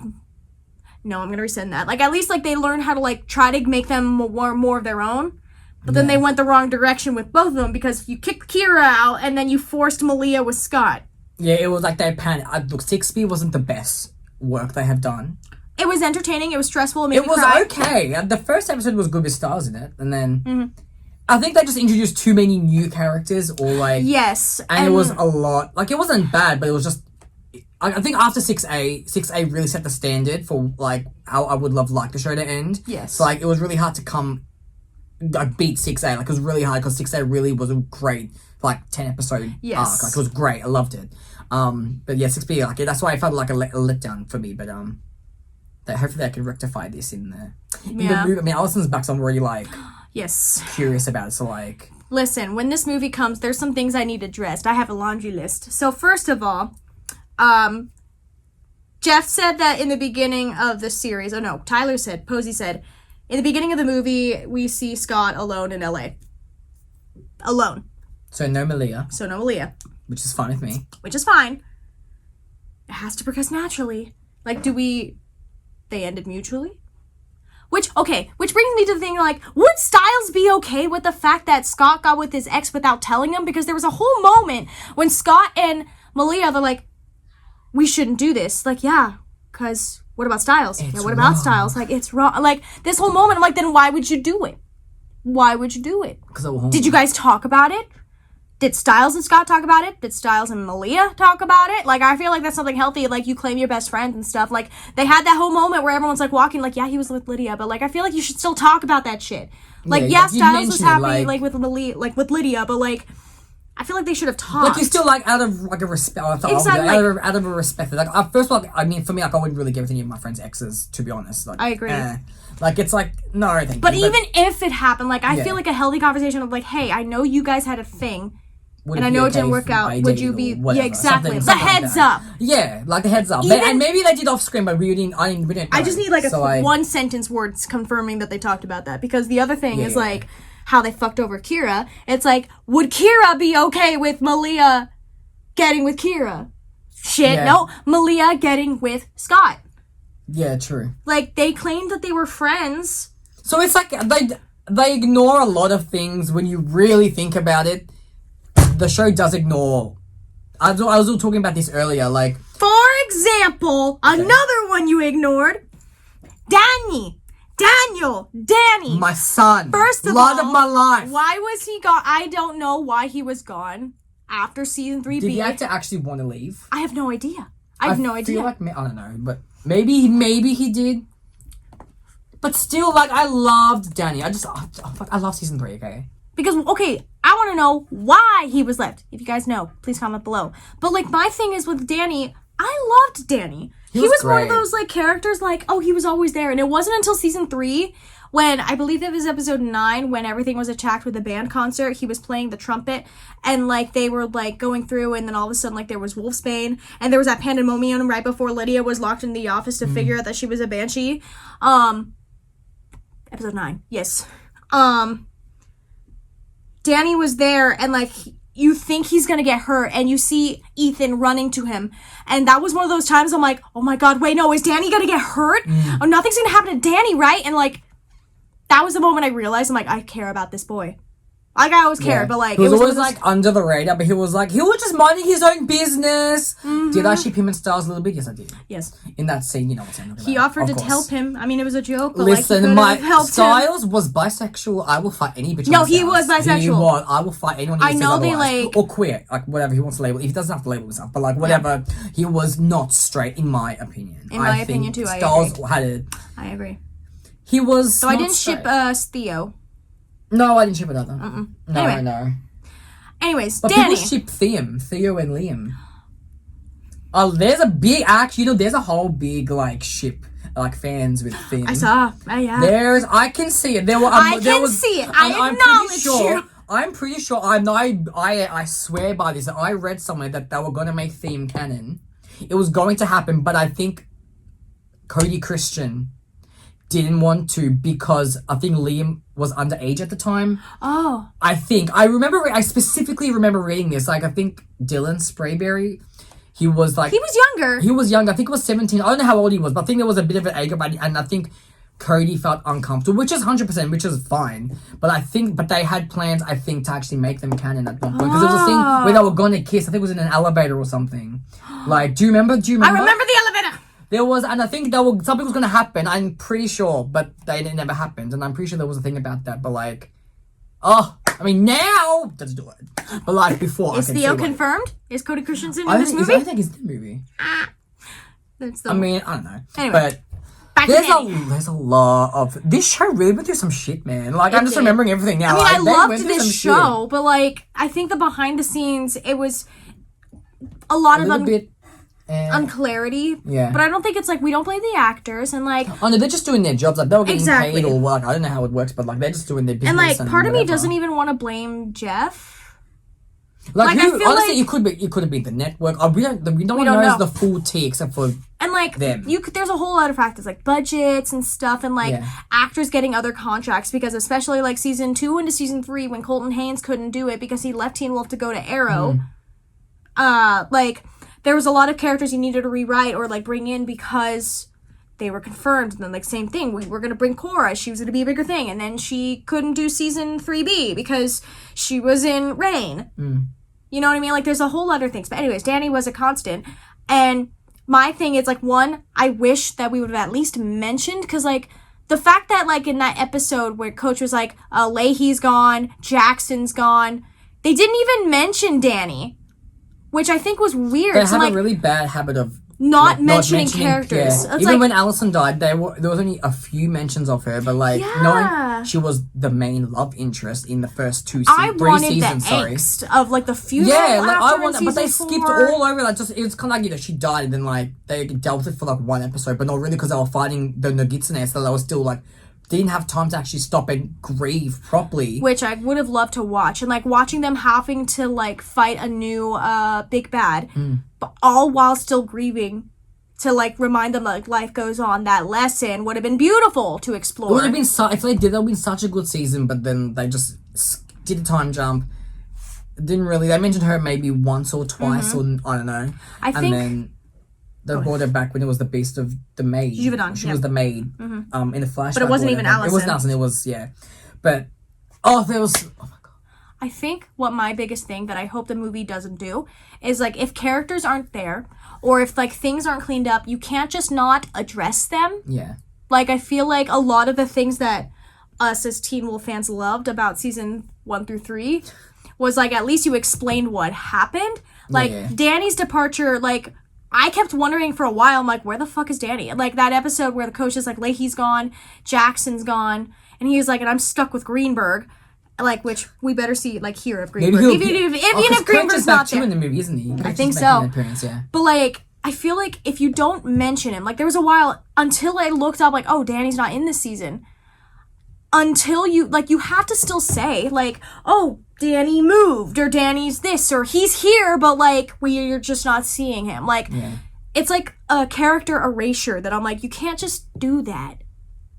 no, I'm gonna rescind that. Like at least like they learned how to like try to make them more of their own. But then they went the wrong direction with both of them because you kicked Kira out and then you forced Malia with Scott. Yeah, it was like they panicked. Look, 6B wasn't the best work they have done. It was entertaining. It was stressful. It was cry. Okay. The first episode was good with Stars in it, and then I think they just introduced too many new characters, or like and it was a lot. Like it wasn't bad, but it was just. I think after 6A really set the standard for like how I would like the show to end. Yes. So like it was really hard to beat 6A. Like it was really hard because 6A really was a great 10 episode arc. Like it was great. I loved it. But yeah, 6B like that's why I felt like a letdown for me. But hopefully I can rectify this in the movie. I mean, Allison's back, so I'm already curious about it. So like, listen, when this movie comes, there's some things I need addressed. I have a laundry list. So first of all, Jeff said that in the beginning of the series. Oh no, Posey said, in the beginning of the movie we see Scott alone in LA. Alone. So no Malia. Which is fine with me. Which is fine. It has to progress naturally. Like, do we they ended mutually. Which brings me to the thing, like, would Stiles be okay with the fact that Scott got with his ex without telling him? Because there was a whole moment when Scott and Malia, they're like, we shouldn't do this. Like, yeah, because what about Stiles? About Stiles? Like, it's wrong. Like, this whole moment, I'm like, then why would you do it? Why would you do it? Did you guys talk about it? Did Stiles and Scott talk about it? Did Stiles and Malia talk about it? Like, I feel like that's something healthy. Like, you claim your best friend and stuff. Like, they had that whole moment where everyone's, like, walking, like, yeah, he was with Lydia. But, like, I feel like you should still talk about that shit. Like, yeah Stiles was happy, like, with Malia, like, with Lydia. But, like, I feel like they should have talked. Like, you still, like, out of, like, a respect. Exactly. Out of a respect. Like, first of all, I mean, for me, like, I wouldn't really give it to any of my friends' exes, to be honest. Like, I agree. Like, it's like, no, thank you. But even if it happened, like, I feel like a healthy conversation of, like, hey, I know you guys had a thing. And I know it didn't work out. Would you be... Whatever, yeah, exactly. Something the heads up. Yeah, like the heads up. And maybe they did off screen, but we didn't know. I just need, like, one sentence words confirming that they talked about that. Because the other thing is, like, how they fucked over Kira. It's like, would Kira be okay with Malia getting with Kira? Shit, no. Malia getting with Scott. Yeah, true. Like, they claimed that they were friends. So it's like, they ignore a lot of things when you really think about it. The show does ignore. I was talking about this earlier, like... For example, another one you ignored. Danny. My son. First of Love all, of my life. Why was he gone? I don't know why he was gone after season 3B. Did he actually want to leave? I have no idea. I feel like, I don't know, but maybe he did. But still, like, I loved Danny. I love season 3, okay? Because, okay, I want to know why he was left. If you guys know, please comment below. But, like, my thing is with Danny, I loved Danny. He was one of those, like, characters, like, oh, he was always there. And it wasn't until season 3, when, I believe it was episode 9, when everything was attacked with the band concert, he was playing the trumpet, and, like, they were, like, going through, and then all of a sudden, like, there was Wolfsbane, and there was that pandemonium right before Lydia was locked in the office to figure out that she was a banshee. Episode 9, yes. Danny was there, and, like, you think he's gonna get hurt, and you see Ethan running to him. And that was one of those times I'm like, oh my god, wait, no, is Danny gonna get hurt? Oh, nothing's gonna happen to Danny, right? And, like, that was the moment I realized, I'm like, I care about this boy. Like, I always cared, but, like... He was always, like, under the radar, but he was just minding his own business. Mm-hmm. Did I ship him and Stiles a little bit? Yes, I did. Yes. In that scene, you know what I'm saying. He offered to help him. I mean, it was a joke, but, listen, like, he helped Stiles him. Was bisexual. I will fight any bitch. No, he was bisexual. He was. I will fight anyone who I know they, otherwise. like... Or queer, like, whatever he wants to label. If he doesn't have to label himself, but, like, whatever. Yeah. He was not straight, in my opinion. In my opinion, too, I agree. I agree. He was So I didn't ship Theo. No, I didn't ship another. No, anyway. No. Anyways, but Danny. People ship Theo and Liam. Oh, there's a big, actually, there's a whole big, like, ship, like, fans with Theo. I saw. Yeah. I can see it. I can see it. I acknowledge you. I'm pretty sure, I swear by this, I read somewhere that they were going to make Theo canon. It was going to happen, but I think Cody Christian didn't want to because I think Liam was underage at the time. Oh. I specifically remember reading this. Like, I think Dylan Sprayberry, he was younger. He was younger. I think he was 17. I don't know how old he was, but I think there was a bit of an age gap, and I think Cody felt uncomfortable, which is 100%, which is fine. But they had plans, I think, to actually make them canon at one point. Because there was a thing where they were going to kiss. I think it was in an elevator or something. Like, do you remember? I remember the elevator! There was, and I think something was going to happen, I'm pretty sure, but it never happened. And I'm pretty sure there was a thing about that, but, like, I mean, now, let's do it. But, like, before, Is Theo confirmed? Is Cody Christensen in this movie? I think he's in the movie. I mean, I don't know. Anyway. But there's a lot of... This show really went through some shit, man. Like, I'm just remembering everything now. I mean, I loved this show, but, like, I think the behind the scenes, it was a lot of... unclarity. Yeah. But I don't think it's like we don't blame the actors and like oh no, they're just doing their jobs. Like they were getting paid or like I don't know how it works, but like they're just doing their business. And like part of me doesn't even want to blame Jeff. Like who, honestly, it could have been the network. We don't know the full tea except for and like them. There's a whole lot of factors like budgets and stuff and like actors getting other contracts because especially like season 2 into season 3 when Colton Haynes couldn't do it because he left Teen Wolf to go to Arrow. Like there was a lot of characters you needed to rewrite or, like, bring in because they were confirmed, and then like same thing, we were gonna bring Cora, she was gonna be a bigger thing, and then she couldn't do season 3B because she was in Reign. You know what I mean? Like there's a whole other things, but anyways, Dani was a constant. And my thing is like, one, I wish that we would have at least mentioned, because like the fact that like in that episode where Coach was like, Leahy's gone, Jackson's gone, they didn't even mention Dani, which I think was weird. They have like, a really bad habit of not mentioning characters. Yeah. Even like, when Allison died, there was only a few mentions of her, but like knowing she was the main love interest in the first three seasons. I wanted the angst of like the funeral. Yeah, like I wanted, but they skipped all over. Like just it was kind of like, you know, she died, and then like they dealt with it for like one episode, but not really, because they were fighting the Nogitsune, so they were still like didn't have time to actually stop and grieve properly. Which I would have loved to watch. And like watching them having to like fight a new big bad, but all while still grieving, to like remind them that like life goes on. That lesson would have been beautiful to explore. It would have been if they did, that would have been such a good season, but then they just did a time jump. Didn't really, they mentioned her maybe once or twice, or I don't know. And then they brought her back when it was the Beast of the Maid. Juvenile, she was the maid in the flashback. But it wasn't even Allison. It wasn't Allison, it was, But, there was, oh my god. I think what my biggest thing that I hope the movie doesn't do is, like, if characters aren't there, or if, like, things aren't cleaned up, you can't just not address them. Yeah. Like, I feel like a lot of the things that us as Teen Wolf fans loved about season 1 through 3 was, like, at least you explained what happened. Like, Dani's departure, like, I kept wondering for a while, I'm like, where the fuck is Dani? Like, that episode where the coach is like, Leahy's gone, Jackson's gone, and he was like, and I'm stuck with Greenberg. Like, which we better see, like, hear of Greenberg. Even if Greenberg's not there. in the movie, isn't he? I think so. Yeah. But, like, I feel like if you don't mention him, like, there was a while until I looked up, like, oh, Dani's not in this season. Until you, like, you have to still say, like, oh, Dani moved, or Dani's this, or he's here, but, like, we're just not seeing him. Like, it's like a character erasure that I'm like, you can't just do that.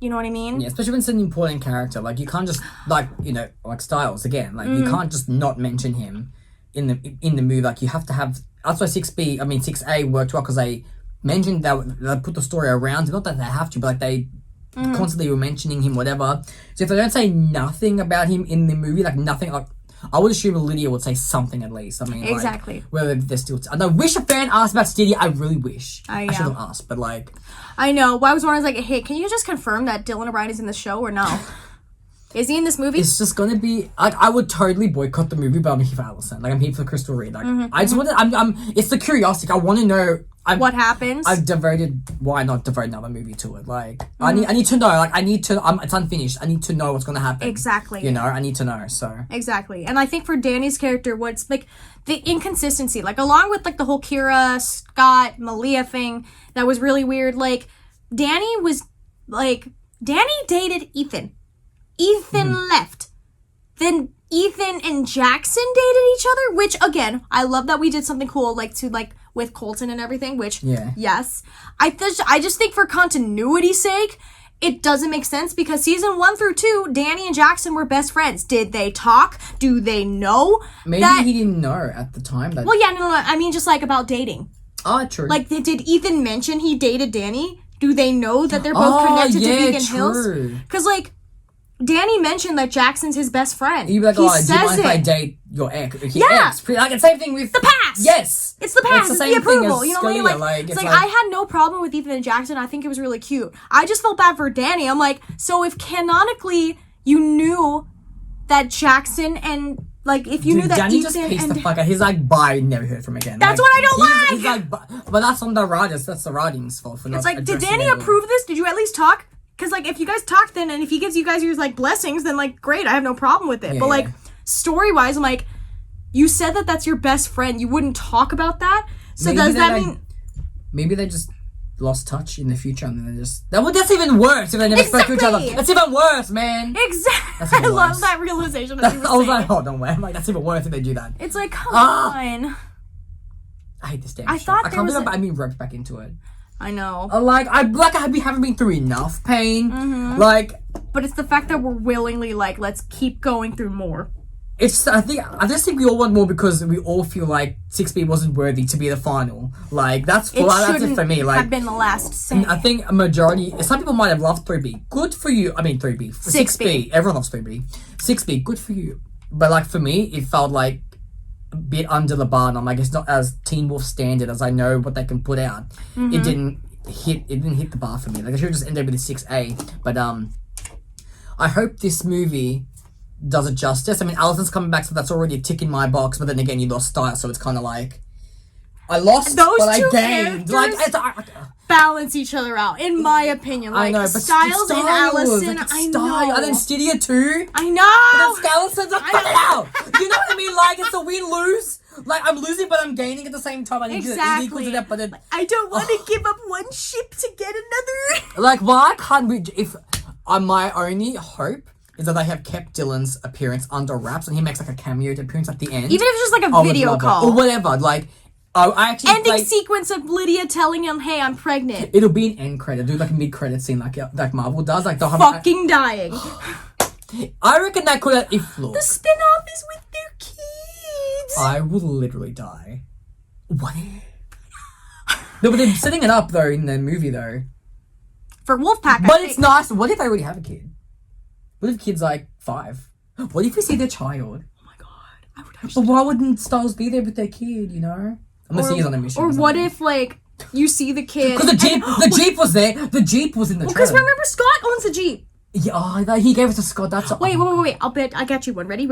You know what I mean? Yeah, especially when it's an important character. Like, you can't just, like, you know, like Stiles, again. Like, you can't just not mention him in the movie. Like, you have to have... That's why 6A worked well, because they mentioned that they put the story around. Not that they have to, but, like, they... constantly were mentioning him, whatever. So if they don't say nothing about him in the movie, like nothing, like I would assume Lydia would say something at least. I mean, exactly. Like, whether they're still. I wish a fan asked about Steady. I really wish. I should have asked, but like. I know. Well, I was wondering, like, hey, can you just confirm that Dylan O'Brien is in the show or no? Is he in this movie? It's just gonna be like, I would totally boycott the movie, but I'm here for Allison. Like, I'm here for Crystal Reed. Like, I just want to. It's the curiosity. I want to know. What happens? Why not devote another movie to it? Like, I need to know. Like, it's unfinished. I need to know what's going to happen. Exactly. You know, I need to know, so. Exactly. And I think for Dani's character, what's, like, the inconsistency, like, along with, like, the whole Kira, Scott, Malia thing, that was really weird. Like, Dani dated Ethan. Ethan left. Then Ethan and Jackson dated each other, which, again, I love that we did something cool, like, to, like, with Colton and everything, which, yes. I just think for continuity's sake, it doesn't make sense, because season 1 through 2, Dani and Jackson were best friends. Did they talk? Do they know? Maybe he didn't know at the time. That... Well, yeah, no, I mean just, like, about dating. Oh, true. Like, did Ethan mention he dated Dani? Do they know that they're both connected to Beacon Hills? Because, like, Dani mentioned that Jackson's his best friend. You'd be like, do you mind if I date your ex? Like, the same thing with... The past! Yes! It's the past. It's the approval. You know what I mean? Like, it's like, I had no problem with Ethan and Jackson. I think it was really cute. I just felt bad for Dani. I'm like, so if canonically you knew that Jackson and... Like, if you knew that Danny Ethan just pissed the fuck out. He's like, bye, never heard from again. That's like, what I don't like! He's like, but that's on the writers. That's the writing's fault for not... It's like, did Dani approve this? Did you at least talk? Because, like, if you guys talk then, and if he gives you guys your, like, blessings, then, like, great, I have no problem with it. But, like, story-wise, I'm like, you said that that's your best friend. You wouldn't talk about that? So maybe does that mean... Maybe they just lost touch in the future, and then they just... That's even worse if they never spoke to each other. That's even worse, man! Exactly! I love that realization that you were I was like, hold on, wait. I'm like, that's even worse if they do that. It's like, come on. I hate this damn show. I can't believe I'm being roped back into it. I know. We haven't been through enough pain. But it's the fact that we're willingly like, let's keep going through more. I just think we all want more because we all feel like 6B wasn't worthy to be the final. Like that's it for me. Like have been the last say. I think a majority. Some people might have loved 3B. Good for you. I mean 3B. 6B. Everyone loves 3B. 6B. Good for you. But like for me, it felt like a bit under the bar. And I'm like, it's not as Teen Wolf standard as I know what they can put out. Mm-hmm. It didn't hit the bar for me. Like I should have just ended with a 6A. But I hope this movie does it justice. I mean, Allison's coming back, so that's already a tick in my box. But then again, you lost Stiles, so it's kind of like I lost, but I gained. Like balance each other out, in my opinion. Like, I know, but Stiles and Allison, like, I know. And then Stydia too. I know. But then Allison's like, fuck it out. You know what I mean? Like it's a win-lose. Like I'm losing, but I'm gaining at the same time. I need to equal it up, but then I don't want to give up one ship to get another. Like, why can't we? If my only hope is that they have kept Dylan's appearance under wraps and he makes like a cameo appearance at the end. Even if it's just like a video call. Or whatever. Like, I actually... Ending sequence of Lydia telling him, hey, I'm pregnant. It'll be an end credit. Do like a mid-credit scene like Marvel does. Like they'll have fucking dying. I reckon that could have... If look, the spin-off is with their kids. I will literally die. What if... No, but they're setting it up though in the movie though. For Wolfpack, but it's nice. What if they already have a kid? What if the kid's like 5? What if we see their child? Oh my god, I would actually. But why wouldn't Stiles be there with their kid? You know, unless he's on a mission. Or what if like you see the kid? Because the Jeep was there. The Jeep was in the. Because remember, Scott owns a Jeep. Yeah, he gave it to Scott. That's wait. I got you one. Ready.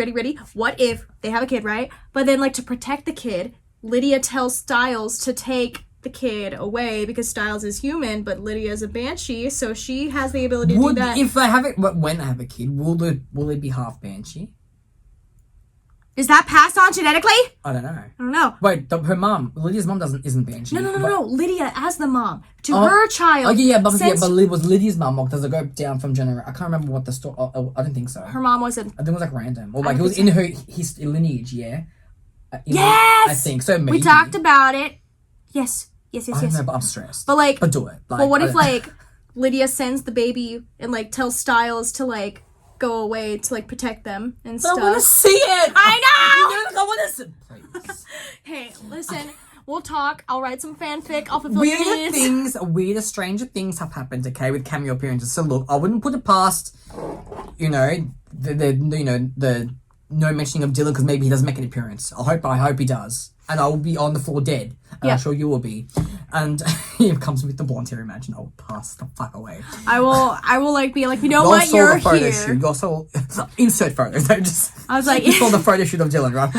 What if they have a kid, right? But then, like, to protect the kid, Lydia tells Stiles to take the kid away because Stiles is human, but Lydia's a banshee, so she has the ability to do that. If they have it, when they have a kid, will it be half banshee? Is that passed on genetically? I don't know. Wait, her mom, Lydia's mom isn't banshee. No. Lydia as the mom to her child. Oh yeah, but was Lydia's mom, or does it go down from generation? I can't remember what the story. I don't think so. Her mom wasn't. I think it was like random, or like it was in his lineage. Yeah. Yes. I think so. Maybe. We talked about it. Yes. I don't know, but I'm stressed. But do it. But what if like Lydia sends the baby and like tells Stiles to like go away to like protect them and stuff? I want to see it. I know. I want to see. Please. Hey, listen. We'll talk. I'll write some fanfic. I'll fulfill your needs. Weirder, stranger things have happened. Okay, with cameo appearances. So look, I wouldn't put it past, the no mentioning of Dylan because maybe he doesn't make an appearance. I hope he does. And I will be on the floor dead. And I'm sure you will be. And he comes with the blonde hair, imagine. I'll pass the fuck away. I will like be like, you know what, you're here. You also insert photos. I was like, you saw the photo shoot of Dylan, right?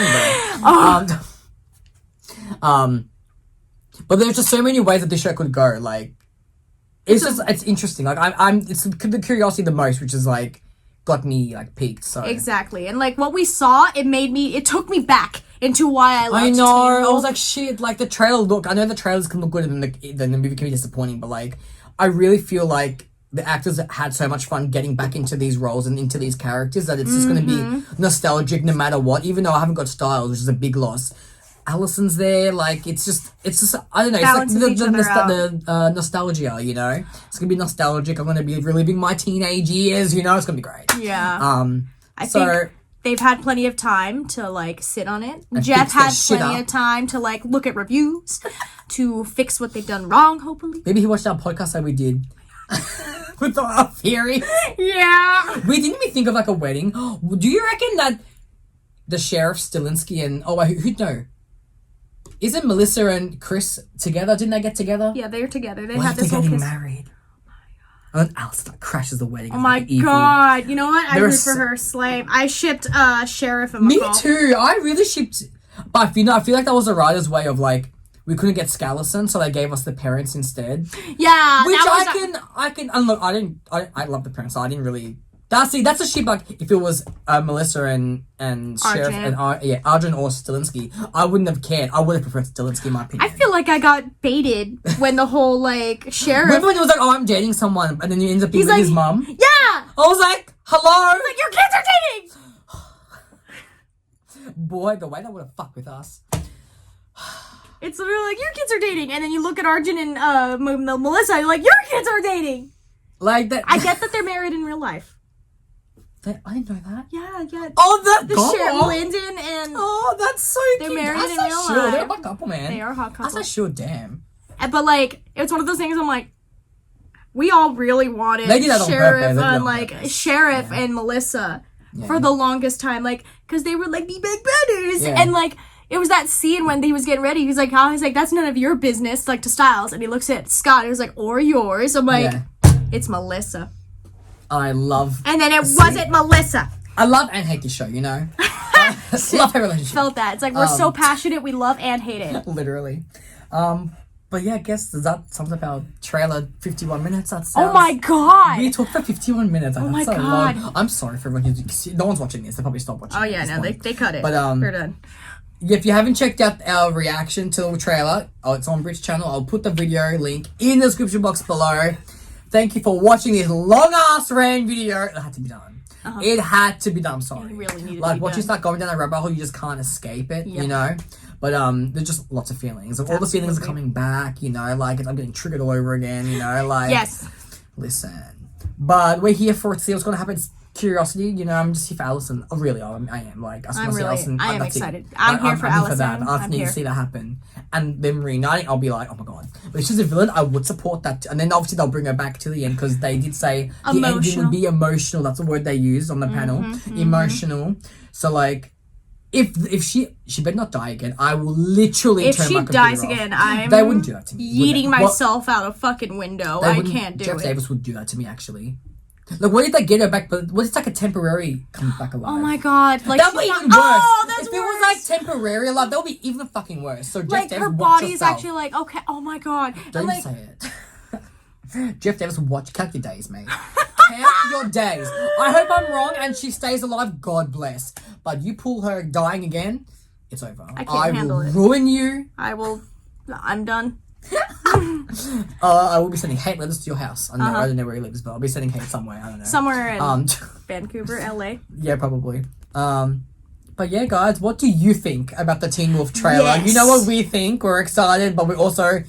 But there's just so many ways that this show could go. Like, it's interesting. Like it's the curiosity the most, which is like got me like peaked. So exactly, and like what we saw, it took me back into why I loved I know. Teen Wolf. I was like, shit. Like the trailer look. I know the trailers can look good, and the movie can be disappointing. But like, I really feel like the actors had so much fun getting back into these roles and into these characters that it's just going to be nostalgic no matter what. Even though I haven't got Stiles, which is a big loss. Allison's there, like it's just I don't know. Balances it's like the nostalgia, you know. It's gonna be nostalgic. I'm gonna be reliving my teenage years, you know. It's gonna be great. Yeah. I think they've had plenty of time to like sit on it. Jeff had plenty of time to like look at reviews, to fix what they've done wrong. Hopefully, maybe he watched our podcast that we did. With our theory. Yeah. Didn't we think of like a wedding? Do you reckon that the sheriff Stilinski and who'd know? Isn't Melissa and Chris together? Didn't they get together? Yeah, they're together. They had this whole getting married. Oh my god. And then Allison crashes the wedding. Oh my god. You know what? I root for her. Slave. I shipped Sheriff and McCall. Me too. I really shipped. But I feel like that was a writer's way of like, we couldn't get Scallison, so they gave us the parents instead. Yeah. Which I can and look, I love the parents, so I didn't really. That's a ship. Like if it was Melissa and Sheriff and Arjun or Stilinski, I wouldn't have cared. I would have preferred Stilinski, in my opinion. I feel like I got baited when the whole like sheriff. Remember when he was like, "Oh, I'm dating someone," and then he ends up being with his mom. Yeah. I was like, "Hello." He's like, "Your kids are dating." Boy, the way that would have fucked with us. It's literally like, your kids are dating, and then you look at Arjun and Melissa, you're like, your kids are dating. Like that. I get that they're married in real life. I didn't know that. Yeah. Oh, the Sharon Lyndon and oh, that's so they're cute. married in real Sure, life. they're a hot couple, man. They are a hot couple. That's not sure. Damn. But like, it's one of those things. I'm like, we all really wanted they did that Sheriff on purpose. Sheriff and Melissa for the longest time, like, because they were like the big brothers, and like. It was that scene when he was getting ready. He's like, that's none of your business, like to Stiles. And he looks at Scott and he was like, or yours. I'm like, it's Melissa. I love. And then it wasn't Melissa. I love and hate this show, you know? I love her relationship. Felt that. It's like, we're so passionate, we love and hate it. Literally. But yeah, I guess that sums up our trailer 51 minutes. Oh my god! We talked for 51 minutes. Oh my god. Long. I'm sorry for everyone who's. No one's watching this. They probably stopped watching. Oh yeah, no, they cut it. But we're done. If you haven't checked out our reaction to the trailer, it's on Brit's channel. I'll put the video link in the description box below. Thank you for watching this long-ass rain video. It had to be done. It had to be done. I'm sorry. It really needed like, to be once done. you start going down that rabbit hole, you just can't escape it, you know? But there's just lots of feelings. All the feelings are coming back, you know? Like, I'm getting triggered all over again, you know? Like, yes. Listen. But we're here for it to see what's going to happen. It's curiosity, you know? I'm just here for Allison. Oh, really, I am. Like, I am excited. I'm here for Allison. I need to see that happen. And them reuniting, I'll be like, oh my god. But if she's a villain, I would support that. And then obviously they'll bring her back to the end because they did say the ending would be emotional. That's the word they used on the panel. Emotional. So like, if she better not die again, I will literally turn my computer off. If she dies again, they wouldn't do that to me. Yeeting myself out a fucking window. I can't do it. Jeff Davis would do that to me, actually. Like, what if they get her back? But what if it's like a temporary comes back alive? Oh my god! Like, that'll be even worse. Oh, that's if worse. It was like temporary alive, that'll be even fucking worse. So Jeff like Davis, her body's actually like okay. Oh my god! Don't like, say it. Jeff Davis, count your days, mate. Count your days. I hope I'm wrong and she stays alive. God bless. But you pull her dying again, it's over. I can't handle it. I will ruin you. I'm done. I will be sending hate letters to your house. I don't know where he lives, but I'll be sending hate somewhere. I don't know. Somewhere in Vancouver, LA. Yeah, probably. But yeah, guys, what do you think about the Teen Wolf trailer? Yes. You know what we think. We're excited, but we also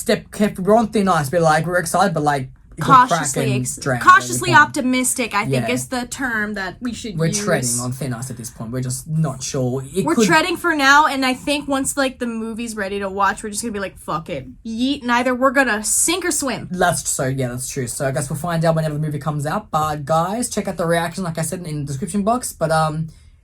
we're on thin ice. We're like, we're excited, but like cautiously optimistic, I think is the term that we should use. We're treading on thin ice at this point. We're just not sure. We're treading for now, and I think once like the movie's ready to watch, we're just gonna be like, fuck it. Yeet, and either we're gonna sink or swim. That's true. So I guess we'll find out whenever the movie comes out. But guys, check out the reaction, like I said, in the description box. But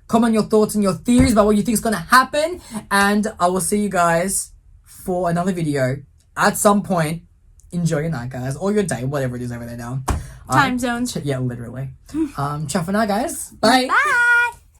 comment your thoughts and your theories about what you think is gonna happen. And I will see you guys for another video at some point. Enjoy your night, guys, or your day, whatever it is over there now. Time zones. Yeah, literally. Ciao for now, guys. Bye. Bye.